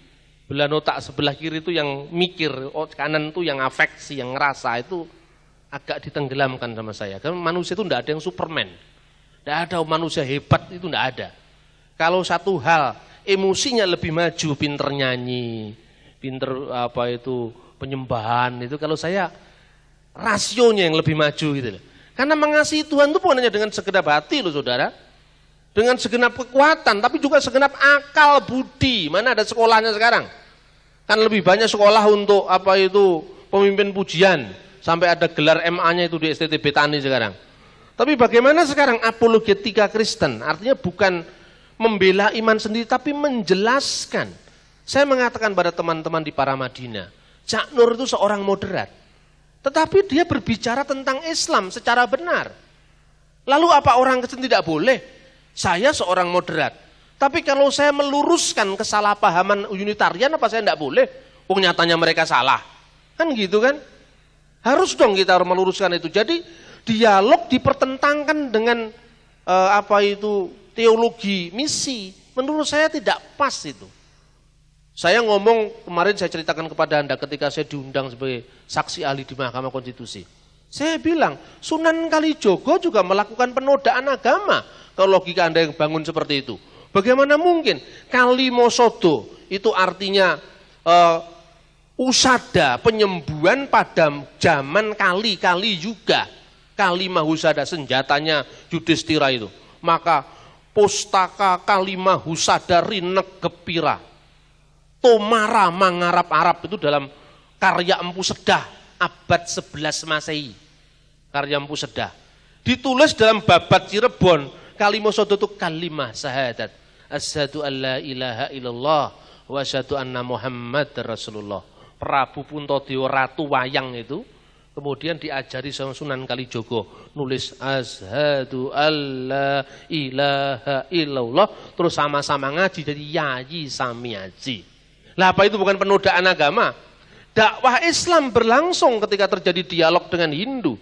Belahan otak sebelah kiri itu yang mikir, kanan itu yang afeksi, yang ngerasa itu agak ditenggelamkan sama saya. Karena manusia itu tidak ada yang Superman. Tidak ada manusia hebat, itu tidak ada. Kalau satu hal, emosinya lebih maju, pinter nyanyi, pinter penyembahan, itu kalau saya rasionya yang lebih maju gitu loh. Karena mengasihi Tuhan itu bukan hanya dengan segenap hati loh saudara. Dengan segenap kekuatan, tapi juga segenap akal budi. Mana ada sekolahnya sekarang? Kan lebih banyak sekolah untuk pemimpin pujian. Sampai ada gelar MA-nya itu di STTB Tani sekarang. Tapi bagaimana sekarang apologetika Kristen? Artinya bukan membela iman sendiri, tapi menjelaskan. Saya mengatakan pada teman-teman di Paramadina, Cak Nur itu seorang moderat. Tetapi dia berbicara tentang Islam secara benar. Lalu apa orang Kristen tidak boleh? Saya seorang moderat, tapi kalau saya meluruskan kesalahpahaman unitarian apa saya tidak boleh? Oh nyatanya mereka salah, kan gitu kan? Harus dong kita meluruskan itu. Jadi dialog dipertentangkan dengan teologi misi. Menurut saya tidak pas itu. Saya ngomong kemarin saya ceritakan kepada Anda ketika saya diundang sebagai saksi ahli di Mahkamah Konstitusi. Saya bilang Sunan Kalijogo juga melakukan penodaan agama. Kalau logika Anda yang bangun seperti itu. Bagaimana mungkin? Kalimosodo itu artinya usada, penyembuhan pada zaman kali juga. Kalimahusada, senjatanya Yudhistira itu. Maka pustaka Kalimahusada rinek kepira. Tomara mangarap-arap itu dalam karya Empu Sedah, abad 11 Masehi. Karya Empu Sedah. Ditulis dalam babat Cirebon. Kalimosodo itu kalimah syahadat. Asyhadu an la ilaha illallah wa asyhadu anna Muhammad Rasulullah. Prabu Puntadewa Ratu Wayang itu kemudian diajari sama Sunan Kalijogo nulis asyhadu an la ilaha illallah, terus sama-sama ngaji jadi yayi samiaji. Lah apa itu bukan penodaan agama? Dakwah Islam berlangsung ketika terjadi dialog dengan Hindu.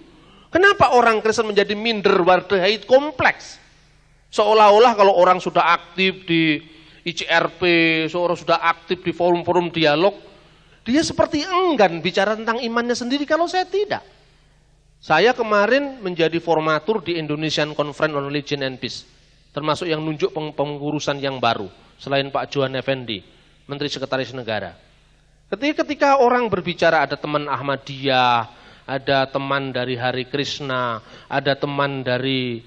Kenapa orang Kristen menjadi minder wardahait kompleks? Seolah-olah kalau orang sudah aktif di ICRP, seorang sudah aktif di forum-forum dialog, dia seperti enggan bicara tentang imannya sendiri, kalau saya tidak. Saya kemarin menjadi formatur di Indonesian Conference on Religion and Peace, termasuk yang nunjuk pengurusan yang baru, selain Pak Johan Effendi, Menteri Sekretaris Negara. Ketika orang berbicara, ada teman Ahmadiyah, ada teman dari Hari Krishna, ada teman dari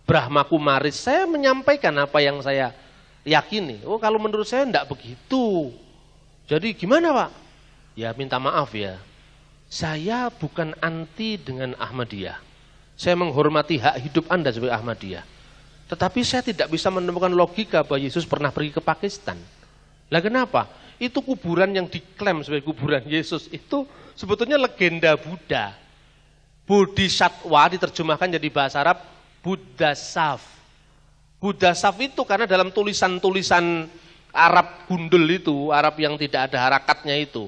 Brahma Kumaris, saya menyampaikan apa yang saya yakini. Oh kalau menurut saya enggak begitu. Jadi gimana Pak? Ya minta maaf ya. Saya bukan anti dengan Ahmadiyah. Saya menghormati hak hidup Anda sebagai Ahmadiyah. Tetapi saya tidak bisa menemukan logika bahwa Yesus pernah pergi ke Pakistan. Lah kenapa? Itu kuburan yang diklaim sebagai kuburan Yesus itu sebetulnya legenda Buddha. Bodhisattva diterjemahkan jadi bahasa Arab Buddhasaf. Buddhasaf itu karena dalam tulisan-tulisan Arab gundul itu, Arab yang tidak ada harakatnya itu.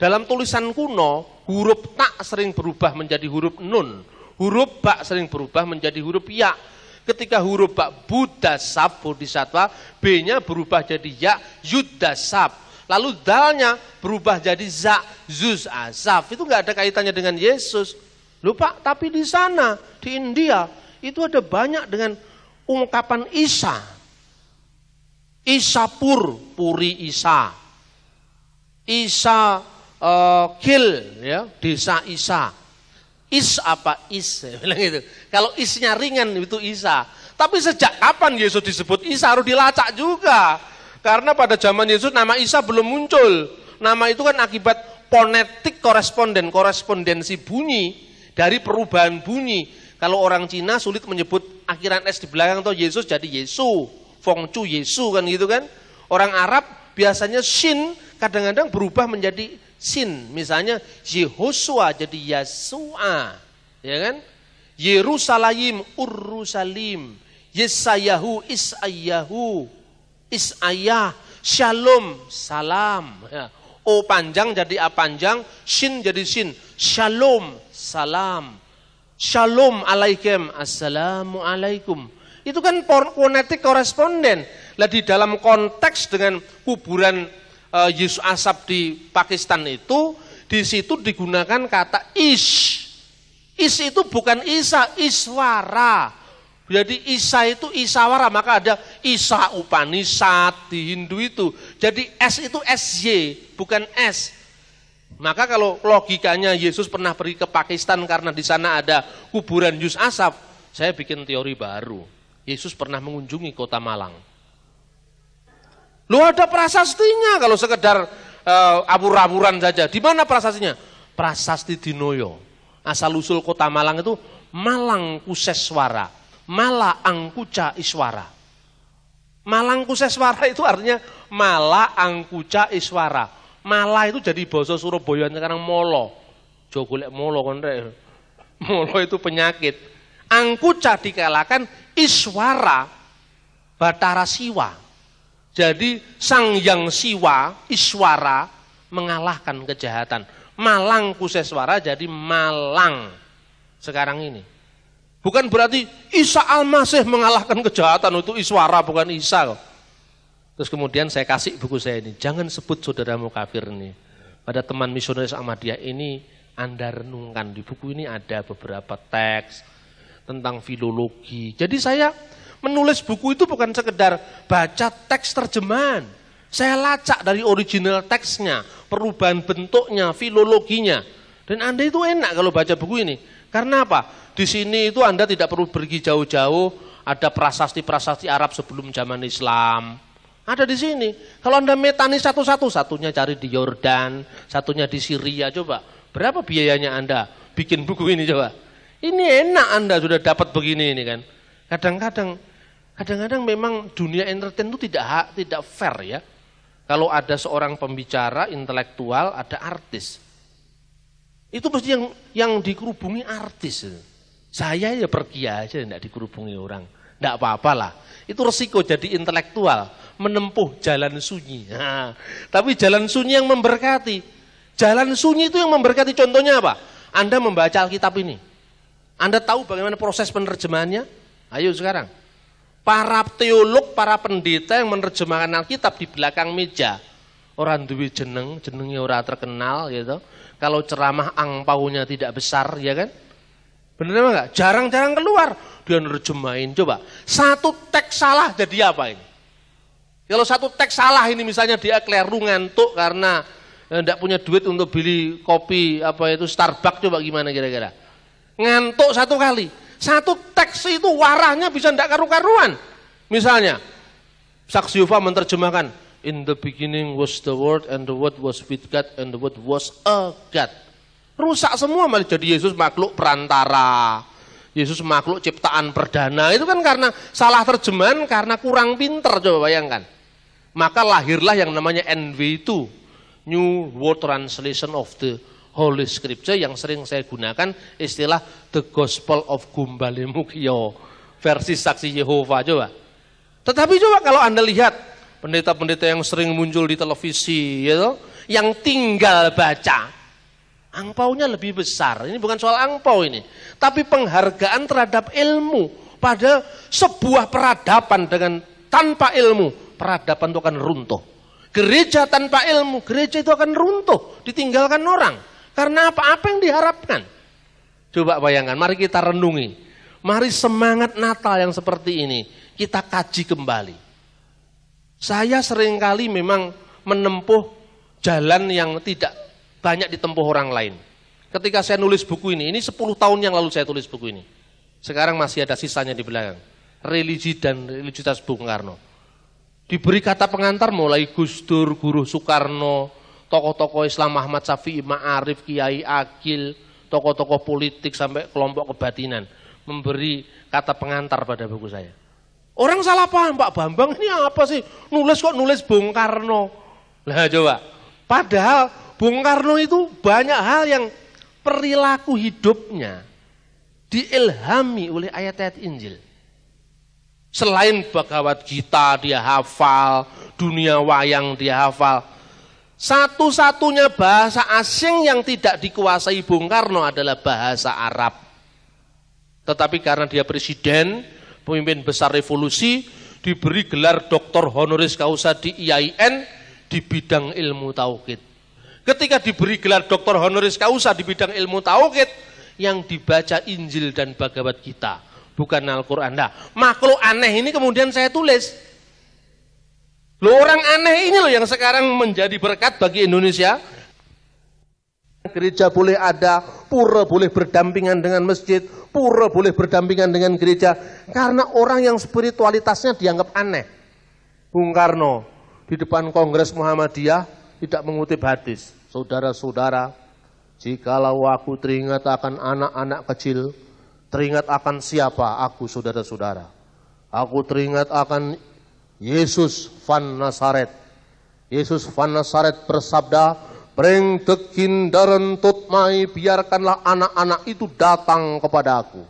Dalam tulisan kuno, huruf tak sering berubah menjadi huruf nun. Huruf ba sering berubah menjadi huruf ya. Ketika huruf ba Buddhasaf, Bodhisattva, B-nya berubah jadi ya, Yuddhasaf. Lalu dalnya berubah jadi za, zuz, asaf. Itu enggak ada kaitannya dengan Yesus. Lupa, tapi di sana, di India, itu ada banyak dengan ungkapan Isa. Isa Puri Isa. Isa Kil, ya, desa Isa. Is apa? Is, saya bilang gitu. Kalau isnya ringan itu Isa. Tapi sejak kapan Yesus disebut Isa harus dilacak juga. Karena pada zaman Yesus nama Isa belum muncul. Nama itu kan akibat fonetik korespondensi bunyi. Dari perubahan bunyi. Kalau orang Cina sulit menyebut akhiran S di belakang atau Yesus jadi Yesu. Fongcu Yesu kan gitu kan. Orang Arab biasanya shin kadang-kadang berubah menjadi sin. Misalnya Yehosua jadi Yasua, ya kan? Yerusalem Urusalim, Yesayahu Isayahu, Isayah, Shalom salam. Ya. O panjang jadi A panjang, shin jadi sin, Shalom salam, Shalom alaikum, Assalamualaikum. Itu kan fonetik koresponden. Lah di dalam konteks dengan kuburan Yesus Asap di Pakistan itu, di situ digunakan kata ish. Ish itu bukan Isa, Iswara. Jadi Isa itu Isawara, maka ada Isa Upanishad di Hindu itu. Jadi S itu SY, bukan S. Maka kalau logikanya Yesus pernah pergi ke Pakistan karena di sana ada kuburan Yesus Asap, saya bikin teori baru. Yesus pernah mengunjungi kota Malang. Lu ada prasastinya kalau sekedar abur-aburan saja. Di mana prasastinya? Prasasti Dinoyo. Asal-usul kota Malang itu Malang Kuseswara, Mala Angkuca Iswara. Malang Kuseswara itu artinya Mala Angkuca Iswara. Mala itu jadi bahasa Surabaya sekarang molo. Jo golek molo kon rek. Molo itu penyakit. Angkuca dikalahkan Iswara Batara Siwa. Jadi Sang Yang Siwa Iswara mengalahkan kejahatan. Malang Kuseswara jadi Malang sekarang ini. Bukan berarti Isa Al-Masih mengalahkan kejahatan, itu Iswara bukan Isa. Terus kemudian saya kasih buku saya ini, jangan sebut saudaramu kafir nih. Pada teman misionaris Ahmadiyah ini Anda renungkan, di buku ini ada beberapa teks tentang filologi. Jadi saya menulis buku itu bukan sekedar baca teks terjemahan. Saya lacak dari original teksnya, perubahan bentuknya, filologinya. Dan Anda itu enak kalau baca buku ini. Karena apa? Di sini itu Anda tidak perlu pergi jauh-jauh, ada prasasti-prasasti Arab sebelum zaman Islam. Ada di sini. Kalau Anda metani satu-satu, satunya cari di Yordan, satunya di Syria, coba. Berapa biayanya Anda bikin buku ini coba? Ini enak Anda sudah dapat begini ini kan. Kadang-kadang memang dunia entertain itu tidak fair ya. Kalau ada seorang pembicara intelektual, ada artis. Itu pasti yang dikerubungi artis. Saya ya pergi aja, tidak dikerubungi orang. Tidak apa-apalah. Itu resiko jadi intelektual, menempuh jalan sunyi. Nah, tapi jalan sunyi yang memberkati. Jalan sunyi itu yang memberkati, contohnya apa? Anda membaca Alkitab ini. Anda tahu bagaimana proses penerjemahannya? Ayo sekarang. Para teolog, para pendeta yang menerjemahkan Alkitab di belakang meja. Orang duwe jenengnya orang terkenal gitu. Kalau ceramah angpaunya tidak besar, ya kan? Benar enggak? Jarang-jarang keluar. Dia nerjemahin, coba. Satu teks salah jadi apa ini? Kalau satu teks salah ini misalnya dia keliru ngantuk karena enggak punya duit untuk beli kopi Starbucks, coba gimana kira-kira? Ngantuk satu kali. Satu teks itu warahnya bisa enggak karu-karuan. Misalnya, Saksi Yehova menerjemahkan, in the beginning was the word and the word was with God and the word was a God. Rusak semua, malah jadi Yesus makhluk perantara. Yesus makhluk ciptaan perdana. Itu kan karena salah terjemahan, karena kurang pinter, coba bayangkan. Maka lahirlah yang namanya NW2, New World Translation of the Holy Scripture, yang sering saya gunakan istilah The Gospel of Gumbale Mukyo, versi Saksi Yehova, coba. Tetapi coba kalau Anda lihat pendeta-pendeta yang sering muncul di televisi, gitu, yang tinggal baca, angpaunya lebih besar. Ini bukan soal angpau ini, tapi penghargaan terhadap ilmu. Pada sebuah peradaban dengan tanpa ilmu, peradaban itu akan runtuh. Gereja tanpa ilmu, gereja itu akan runtuh, ditinggalkan orang. Karena apa yang diharapkan? Coba bayangkan, mari kita renungi. Mari semangat Natal yang seperti ini, kita kaji kembali. Saya seringkali memang menempuh jalan yang tidak banyak ditempuh orang lain. Ketika saya nulis buku ini 10 tahun yang lalu saya tulis buku ini. Sekarang masih ada sisanya di belakang. Religi dan religiusitas Bung Karno. Diberi kata pengantar mulai Gus Dur, Guru Soekarno, tokoh-tokoh Islam Ahmad Syafi'i, Ma'arif, Kiai Agil, tokoh-tokoh politik sampai kelompok kebatinan. Memberi kata pengantar pada buku saya. Orang salah paham, Pak Bambang ini apa sih? Nulis kok nulis Bung Karno. Nah coba, padahal Bung Karno itu banyak hal yang perilaku hidupnya diilhami oleh ayat-ayat Injil. Selain Bhagavad Gita dia hafal, dunia wayang dia hafal. Satu-satunya bahasa asing yang tidak dikuasai Bung Karno adalah bahasa Arab. Tetapi karena dia presiden, pemimpin besar revolusi, diberi gelar Dr. Honoris Causa di IAIN di bidang ilmu tauhid. Ketika diberi gelar Dr. Honoris Causa di bidang ilmu tauhid, yang dibaca Injil dan Bhagavad Gita, bukan Al-Quran. Nah, makhluk aneh ini kemudian saya tulis. Loh, orang aneh ini loh yang sekarang menjadi berkat bagi Indonesia. Gereja boleh ada, pura boleh berdampingan dengan masjid, pura boleh berdampingan dengan gereja, karena orang yang spiritualitasnya dianggap aneh. Bung Karno di depan Kongres Muhammadiyah tidak mengutip hadis. Saudara-saudara, jikalau aku teringat akan anak-anak kecil, teringat akan siapa aku, saudara-saudara? Aku teringat akan Yesus van Nazaret. Yesus van Nazaret bersabda, "Bring the kinderen tot mij," biarkanlah anak-anak itu datang kepada aku.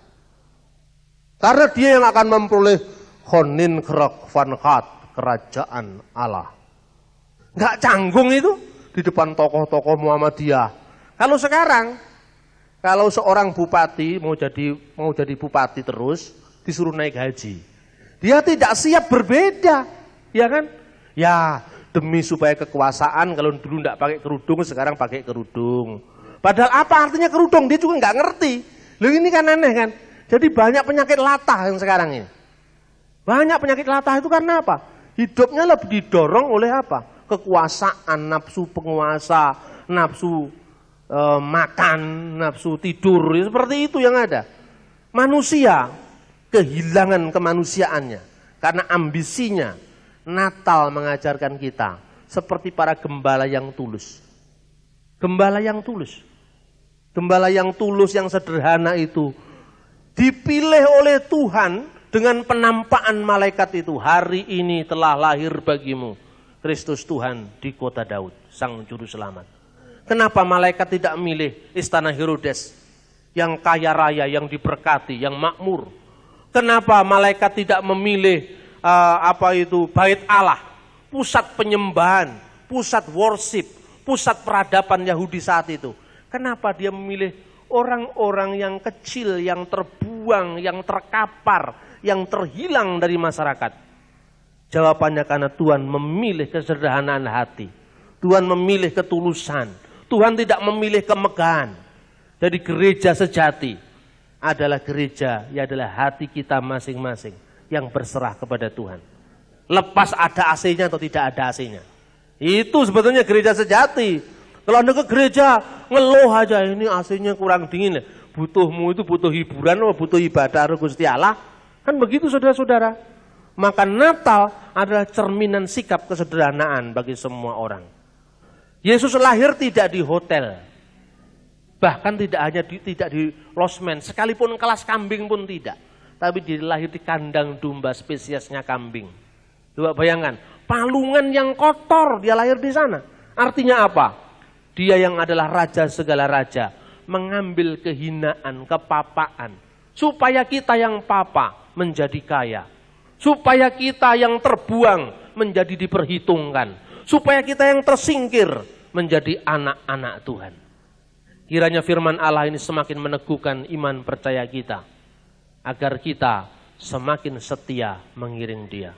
Karena dia yang akan memperoleh Koninkrag van God, kerajaan Allah. Nggak canggung itu di depan tokoh-tokoh Muhammadiyah. Kalau sekarang, kalau seorang bupati mau jadi bupati terus, disuruh naik haji, dia tidak siap berbeda, ya kan? Ya, demi supaya kekuasaan, kalau dulu tidak pakai kerudung, sekarang pakai kerudung. Padahal apa artinya kerudung? Dia juga nggak ngerti. Loh, ini kan aneh kan? Jadi banyak penyakit latah yang sekarang ini. Banyak penyakit latah itu karena apa? Hidupnya lebih didorong oleh apa? Kekuasaan, nafsu penguasa, nafsu makan, nafsu tidur, seperti itu yang ada. Manusia kehilangan kemanusiaannya karena ambisinya. Natal mengajarkan kita seperti para gembala yang tulus. Gembala yang tulus. Gembala yang tulus, yang sederhana itu dipilih oleh Tuhan dengan penampakan malaikat itu. Hari ini telah lahir bagimu Kristus Tuhan di kota Daud, Sang Juru Selamat. Kenapa malaikat tidak memilih istana Herodes yang kaya raya, yang diberkati, yang makmur? Kenapa malaikat tidak memilih bait Allah, pusat penyembahan, pusat worship, pusat peradaban Yahudi saat itu? Kenapa dia memilih orang-orang yang kecil, yang terbuang, yang terkapar, yang terhilang dari masyarakat? Jawabannya karena Tuhan memilih kesederhanaan hati. Tuhan memilih ketulusan. Tuhan tidak memilih kemegahan. Jadi gereja sejati adalah gereja, ya adalah hati kita masing-masing yang berserah kepada Tuhan. Lepas ada AC-nya atau tidak ada AC-nya. Itu sebetulnya gereja sejati. Kalau Anda ke gereja ngeluh aja, ini AC-nya kurang dingin. Butuhmu itu butuh hiburan atau butuh ibadah Gusti Allah? Kan begitu saudara-saudara. Maka Natal adalah cerminan sikap kesederhanaan bagi semua orang. Yesus lahir tidak di hotel. Bahkan tidak di losmen, sekalipun kelas kambing pun tidak. Tapi dia lahir di kandang domba, spesiesnya kambing. Coba bayangkan, palungan yang kotor dia lahir di sana. Artinya apa? Dia yang adalah raja segala raja, mengambil kehinaan, kepapaan, supaya kita yang papa menjadi kaya. Supaya kita yang terbuang menjadi diperhitungkan. Supaya kita yang tersingkir menjadi anak-anak Tuhan. Kiranya firman Allah ini semakin meneguhkan iman percaya kita. Agar kita semakin setia mengiring Dia.